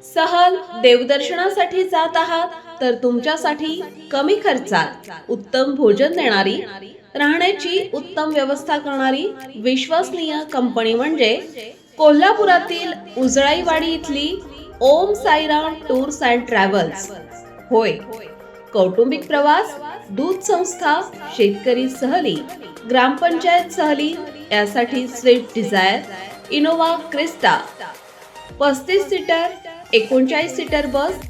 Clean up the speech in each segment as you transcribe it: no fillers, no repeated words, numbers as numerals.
सहल देवदर्शनासाठी जात आहात तर तुमच्यासाठी कमी खर्चात उत्तम भोजन देणारी, राहण्याची उत्तम व्यवस्था करणारी विश्वसनीय कंपनी म्हणजे कोल्हापुरातील उजळाईवाडी इथली Om Sairam tours and travels. होय, कौटुंबिक प्रवास, दूध संस्था, शेतकरी सहली, ग्रामपंचायत सहली यासाठी Swift Dzire, Innova Crysta, 35 seater, 39 seater bus,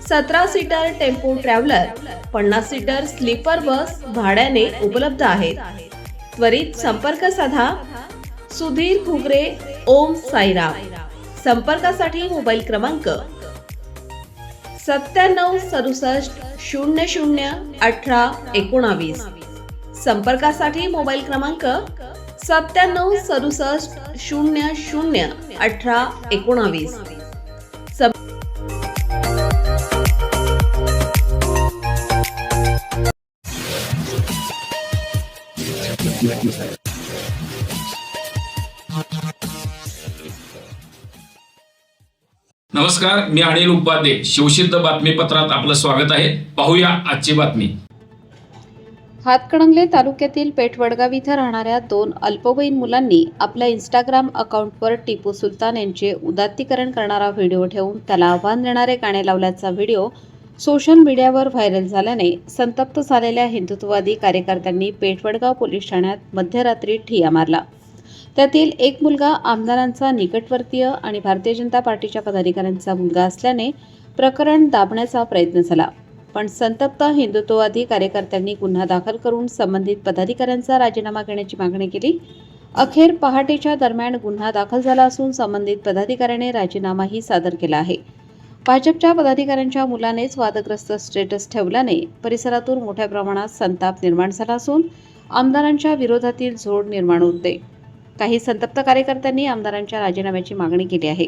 17 seater tempo traveller, 50 seater sleeper bus भाड्याने उपलब्ध आहेत. त्वरित संपर्क साधा. सुधीर घुगरे, ओम साईराम. संपर्कासाठी मोबाईल क्रमांक 9767001819. संपर्कासाठी मोबाईल क्रमांक 9767001819. नमस्कार, मी अनिल उपाध्ये. शिवसिद्ध बातमीपत्रात आपलं स्वागत आहे. पाहूया आजची बातमी. हातकणंगले तालुक्यातील पेठवडगाव इथं राहणाऱ्या 2 अल्पवयीन मुलांनी आपल्या इंस्टाग्राम अकाउंटवर टिपू सुलतान यांचे उदात्तीकरण करणारा व्हिडिओ ठेवून त्याला आव्हान देणारे गाणे लावल्याचा व्हिडिओ सोशल मीडियावर व्हायरल झाल्याने संतप्त झालेल्या हिंदुत्ववादी कार्यकर्त्यांनी पेठवडगाव पोलीस ठाण्यात मध्यरात्री ठिय्या मारला. त्यातील एक मुलगा आमदारांचा निकटवर्तीय आणि भारतीय जनता पार्टीच्या पदाधिकाऱ्यांचा मुलगा असल्याने प्रकरण दाबण्याचा प्रयत्न झाला, पण संतप्त हिंदुत्ववादी कार्यकर्त्यांनी गुन्हा दाखल करून संबंधित पदाधिकाऱ्यांचा राजीनामा घेण्याची मागणी केली. अखेर पहाटेच्या दरम्यान गुन्हा दाखल झाला असून संबंधित पदाधिकाऱ्याने राजीनामाही सादर केला आहे. भाजपच्या पदाधिकाऱ्यांच्या मुलानेच वादग्रस्त स्टेटस ठेवल्याने परिसरातून मोठ्या प्रमाणात संताप निर्माण झाला असून आमदारांच्या विरोधातील झोड निर्माण होते. काही संतप्त कार्यकर्त्यांनी आमदारांच्या राजीनाम्याची मागणी केली आहे.